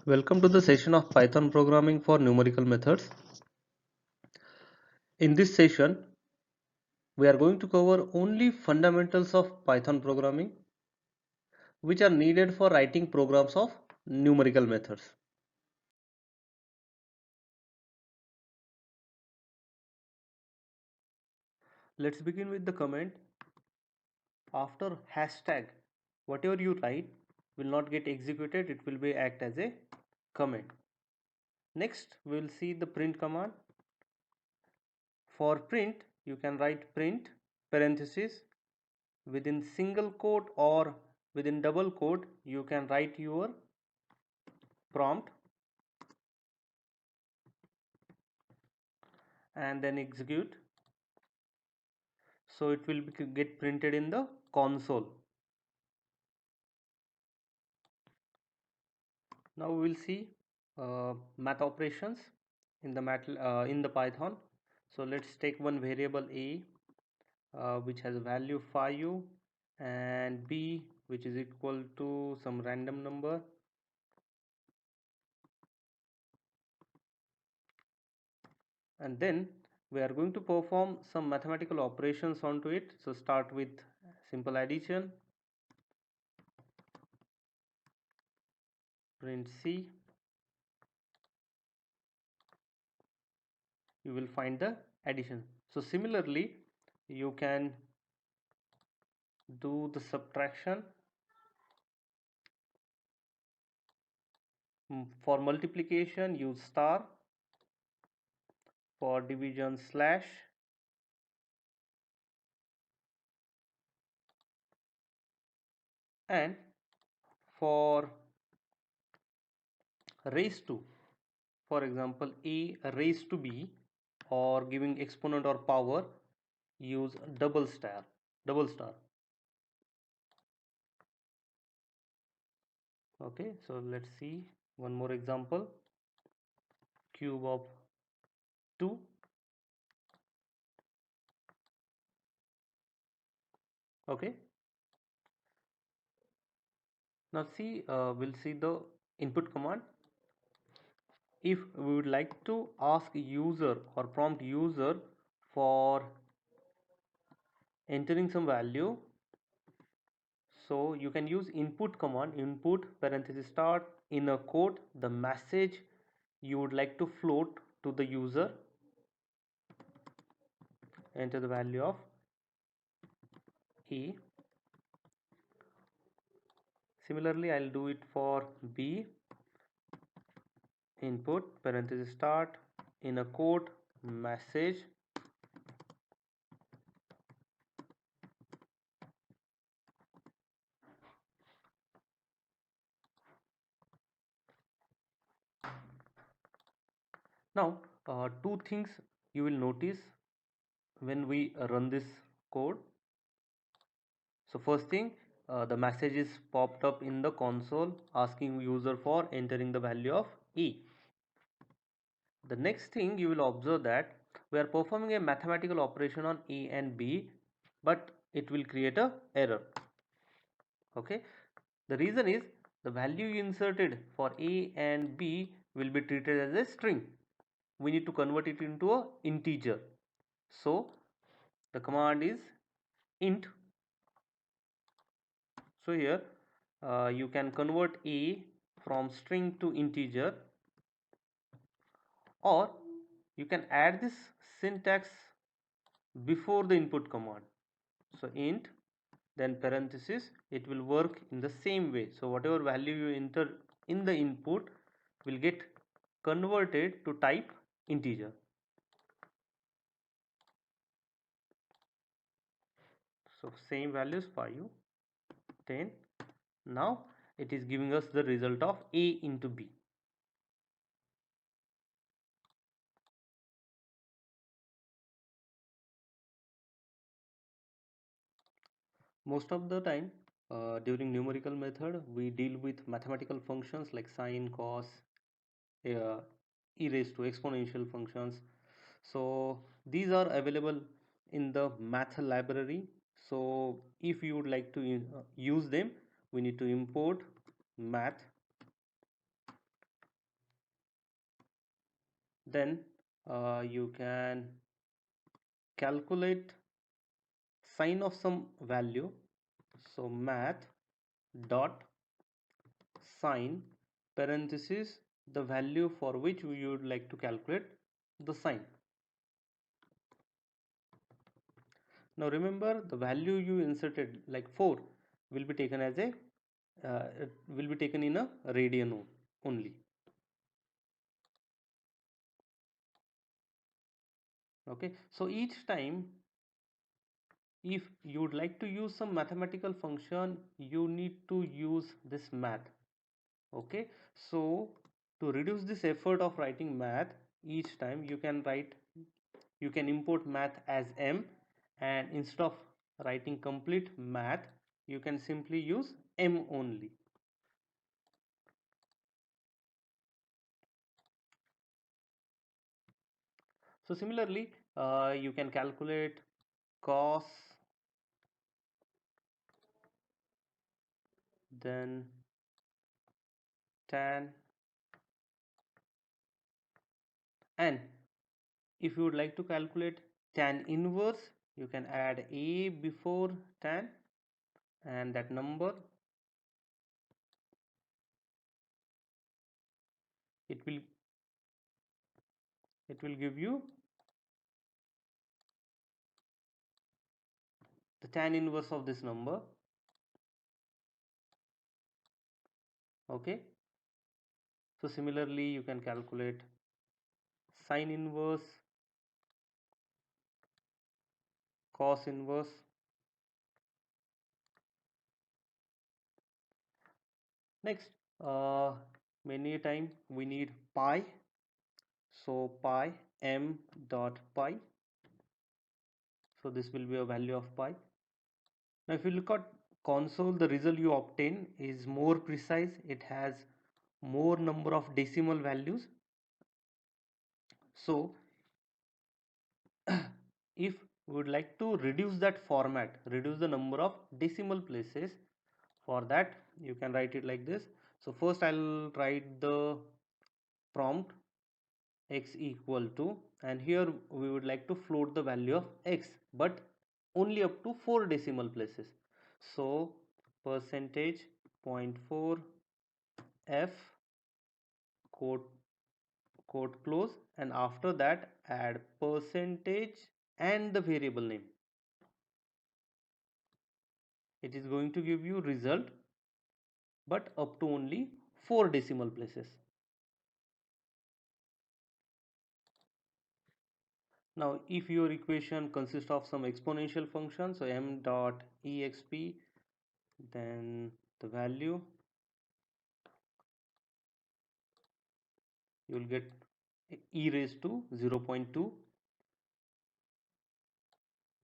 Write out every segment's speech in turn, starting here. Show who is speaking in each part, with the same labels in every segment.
Speaker 1: Welcome to the session of Python programming for numerical methods. In this session, we are going to cover only fundamentals of Python programming, which are needed for writing programs of numerical methods. Let's begin with the comment. After hashtag, whatever you write will not get executed, it will be act as a comment. Next, we will see the print command. For print, you can write print parenthesis within single quote or within double quote. You can write your prompt and then execute, so it will get printed in the console. Now we will see math operations in the Python. So let's take one variable a which has a value 5 and b which is equal to some random number, and then we are going to perform some mathematical operations onto it. So start with simple addition, print c, you will find the addition. So similarly you can do the subtraction. For multiplication use star, for division slash, and for raise to, for example a raised to b, or giving exponent or power, use double star. Okay, so let's see one more example. Cube of 2. Okay, now see, we'll see the input command. If we would like to ask user or prompt user for entering some value, so you can use input command, input parenthesis start in a quote the message you would like to float to the user, enter the value of a. Similarly I'll do it for b, input parenthesis start in a quote message now. Two things you will notice when we run this code. So first thing, the message is popped up in the console asking user for entering the value of e. The next thing you will observe that we are performing a mathematical operation on a and b, but it will create a error. Okay, the reason is the value you inserted for a and b will be treated as a string. We need to convert it into a integer. So the command is int. So here you can convert a from string to integer, or you can add this syntax before the input command. So int, then parenthesis, it will work in the same way. So whatever value you enter in the input will get converted to type integer. So same values 5, 10. Now it is giving us the result of a into b. Most of the time during numerical method we deal with mathematical functions like sine, cos, uh, e raised to exponential functions. So these are available in the math library. So if you would like to use them, we need to import math Then you can calculate sign of some value. So math dot sign parenthesis the value for which you would like to calculate the sign. Now remember, the value you inserted like 4 will be taken as a it will be taken in a radian only. Okay, so each time if you would like to use some mathematical function, you need to use this math. Okay, so to reduce this effort of writing math, each time you can import math as m, and instead of writing complete math you can simply use m only. So similarly you can calculate cos, then tan, and if you would like to calculate tan inverse, you can add a before tan, and that number it will give you the tan inverse of this number. Okay, so similarly you can calculate sin inverse, cos inverse. Next, many time we need pi, so pi m dot pi, so this will be a value of pi. Now if you look at console, the result you obtain is more precise, it has more number of decimal values. So if we would like to reduce that format, reduce the number of decimal places, for that you can write it like this. So first I'll write the prompt x equal to, and here we would like to float the value of x, but only up to 4 decimal places. So percentage 0.4 f quote close, and after that add percentage and the variable name. It is going to give you result, but up to only 4 decimal places. Now if your equation consists of some exponential function, so m dot exp, then the value you will get e raised to 0.2,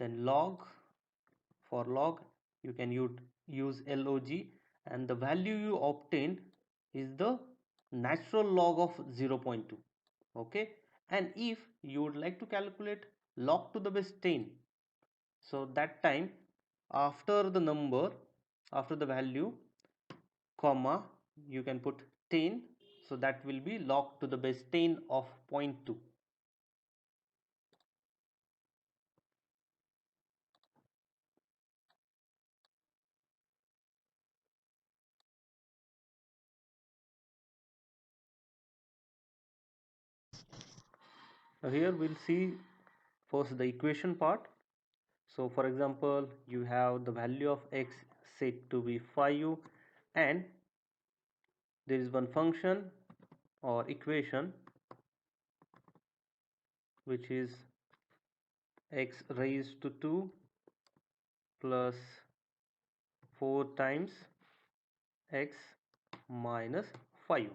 Speaker 1: then log, for log you can use log, and the value you obtained is the natural log of 0.2. Okay, and if you would like to calculate log to the base 10, so that time after the number, after the value comma, you can put 10, so that will be log to the base 10 of 0.2. Now here we'll see first the equation part. So for example, you have the value of x set to be 5, and there is one function or equation which is x raised to 2 plus 4 times x minus 5.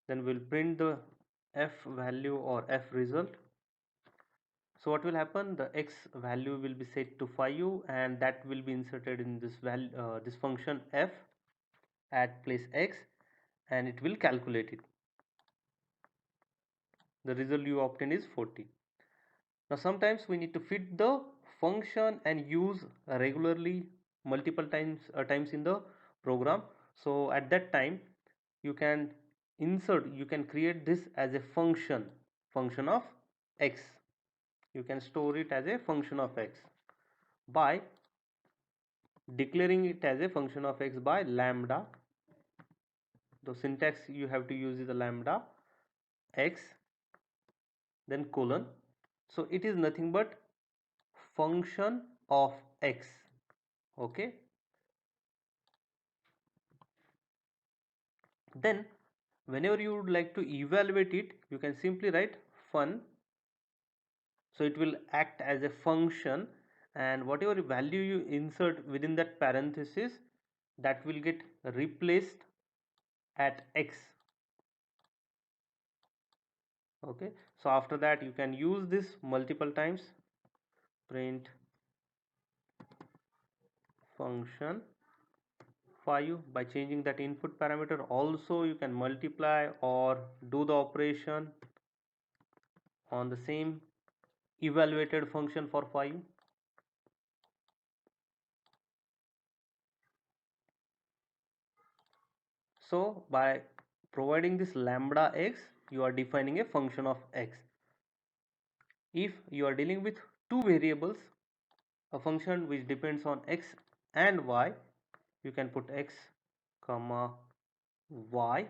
Speaker 1: Then we'll print the f value or f result. So what will happen, the x value will be set to 5, and that will be inserted in this value, this function f at place x, and it will calculate it. The result you obtain is 40. Now sometimes we need to fit the function and use regularly multiple times in the program. So at that time you can insert, you can create this as a function of x. You can store it as a function of x by declaring it as a function of x by lambda. The syntax you have to use is a lambda x then colon. So it is nothing but function of x. Okay, then whenever you would like to evaluate it, you can simply write fun. So it will act as a function, and whatever value you insert within that parenthesis, that will get replaced at x. Okay, so after that you can use this multiple times. Print function 5 by changing that input parameter. Also you can multiply or do the operation on the same evaluated function for 5. So by providing this lambda x, you are defining a function of x. If you are dealing with two variables, a function which depends on x and y, you can put x comma y,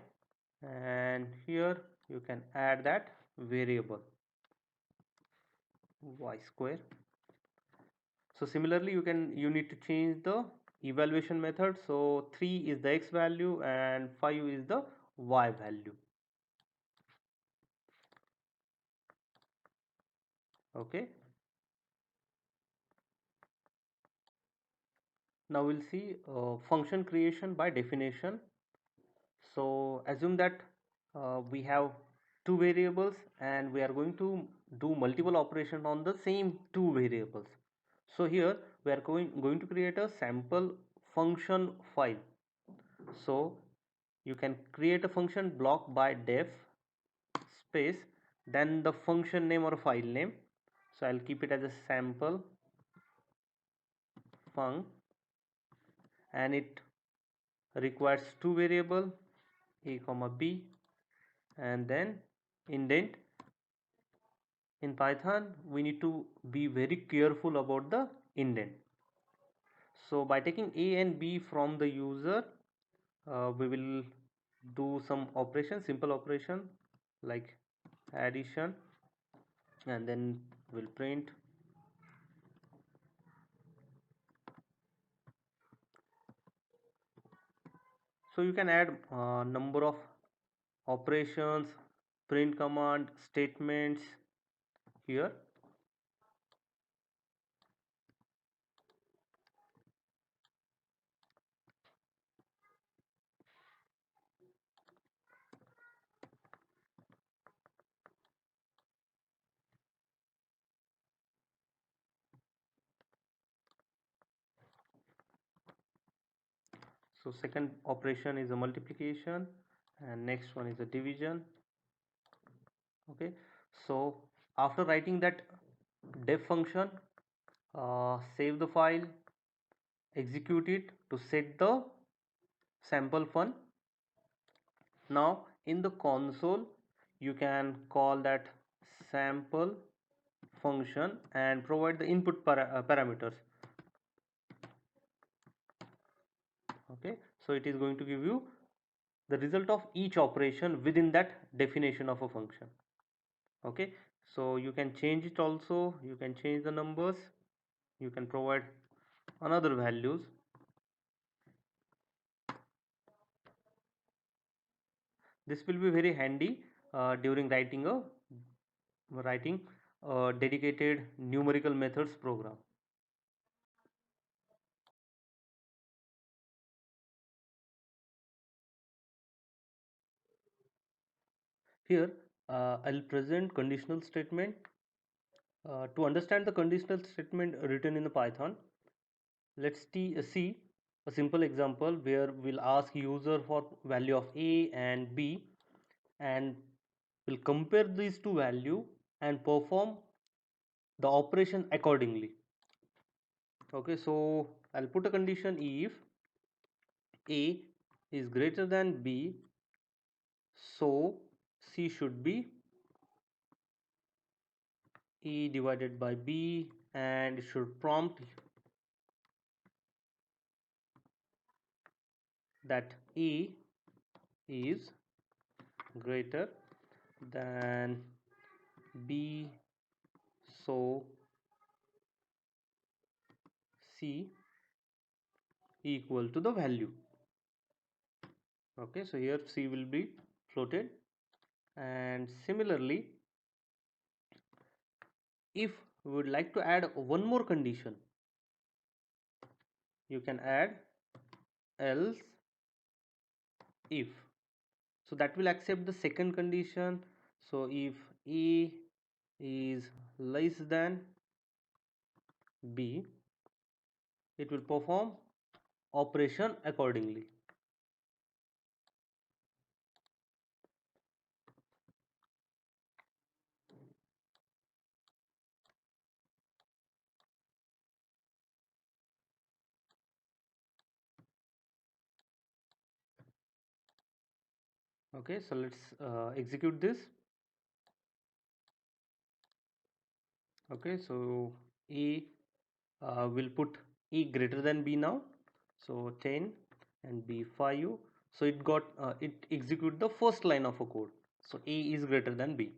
Speaker 1: and here you can add that variable y square. So similarly you need to change the evaluation method. So 3 is the x value and 5 is the y value. Okay, now we'll see function creation by definition. So assume that we have two variables and we are going to do multiple operations on the same two variables. So here we are going to create a sample function file. So you can create a function block by def space then the function name or file name. So I'll keep it as a sample func, and it requires two variable a comma b and then indent. In Python we need to be very careful about the indent. So by taking a and b from the user, we will do some operation, simple operation like addition, and then we'll print. So you can add number of operations, print command, statements here. So second operation is a multiplication and next one is a division. Okay, so after writing that def function, save the file, execute it to set the sample fun. Now in the console you can call that sample function and provide the input parameters. Okay, so it is going to give you the result of each operation within that definition of a function. Okay, so you can change it also, you can change the numbers, you can provide another values. This will be very handy during writing a dedicated numerical methods program. Here I'll present conditional statement. To understand the conditional statement written in the Python, let's see a simple example where we'll ask user for value of a and b, and we'll compare these two value and perform the operation accordingly. Okay, so I'll put a condition if a is greater than b, So C should be E divided by B, and it should prompt that E is greater than B, so C equal to the value. Okay, so here C will be floated. And similarly, if we would like to add one more condition, you can add else if. So that will accept the second condition. So if A is less than B, it will perform operation accordingly. Okay, so let's execute this. Okay, so A will put E greater than B now. So 10 and B 5. So it execute the first line of a code. So A is greater than B.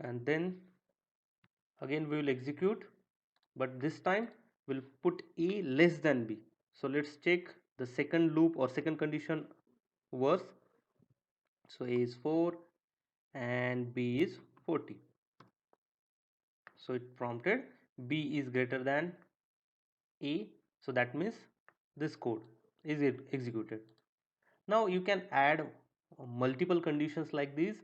Speaker 1: And then again we will execute, but this time we'll put A less than B. So let's check the second loop or second condition works. So A is 4 and B is 40. So it prompted B is greater than A. So that means this code is executed. Now you can add multiple conditions like this,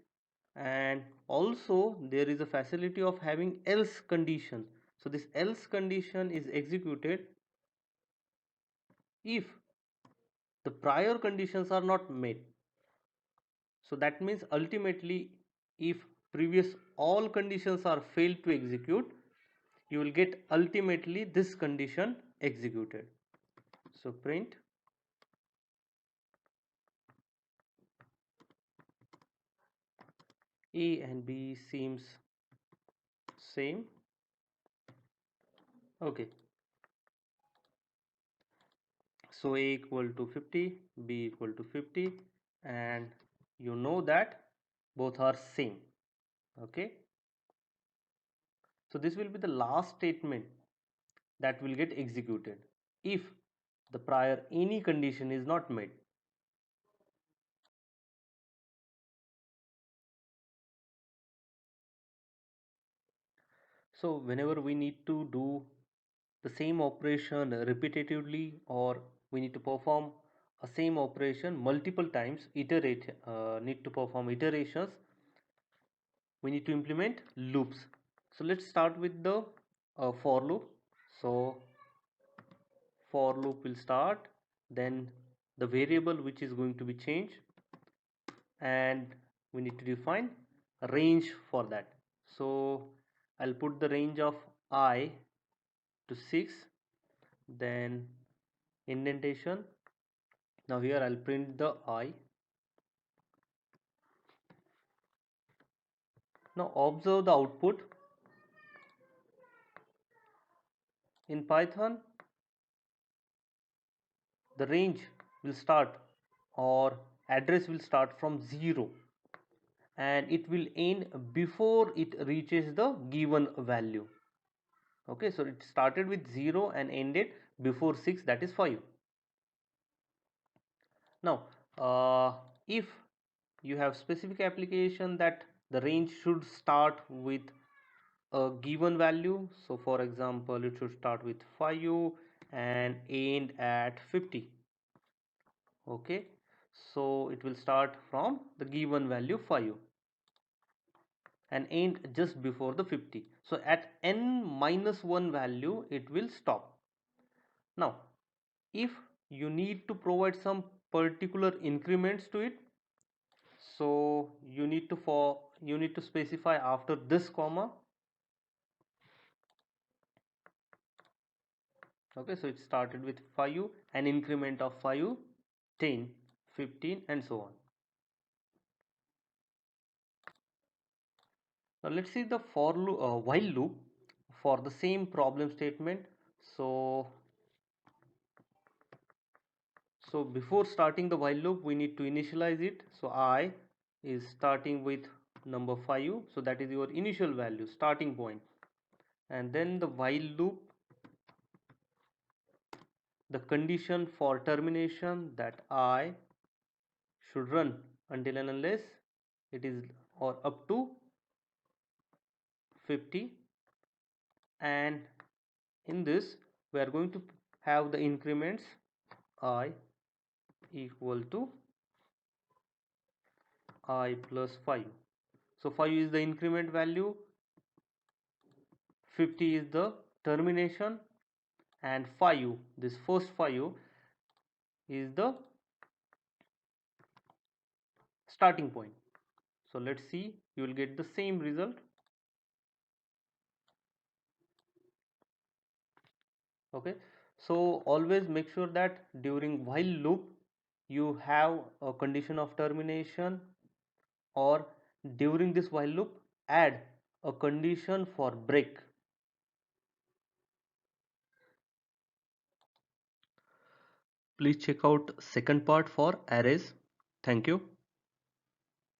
Speaker 1: and also there is a facility of having else condition. So this else condition is executed if the prior conditions are not met. So that means ultimately if previous all conditions are failed to execute, you will get ultimately this condition executed. So print A and B seems same. Okay, so A equal to 50, B equal to 50, and you know that both are same. Okay, so this will be the last statement that will get executed if the prior any condition is not met. So whenever we need to do the same operation repetitively, or we need to perform a same operation multiple times, need to perform iterations, we need to implement loops. So let's start with the for loop. So for loop will start, then the variable which is going to be changed, and we need to define a range for that. So I'll put the range of I to 6, then indentation. Now here I'll print the I. Now observe the output. In Python, the range will start, or address will start from 0, and it will end before it reaches the given value. Okay, so it started with 0 and ended before 6, that is 5. Now if you have specific application that the range should start with a given value, so for example it should start with 5 and end at 50. Okay, so it will start from the given value 5 and end just before the 50. So at n minus 1 value it will stop. Now if you need to provide some particular increments to it, so you need to specify after this comma. Okay, so it started with 5, an increment of 5, 10, 15, and so on. Now let's see the while loop for the same problem statement. So before starting the while loop, we need to initialize it. So I is starting with number 5, so that is your initial value, starting point. And then the while loop, the condition for termination, that I should run until and unless it is or up to 50. And in this we are going to have the increments I equal to I plus 5. So 5 is the increment value, 50 is the termination, and 5, this first 5, is the starting point. So let's see, you will get the same result. Okay, so always make sure that during while loop you have a condition of termination, or during this while loop add a condition for break. Please check out second part for arrays. Thank you.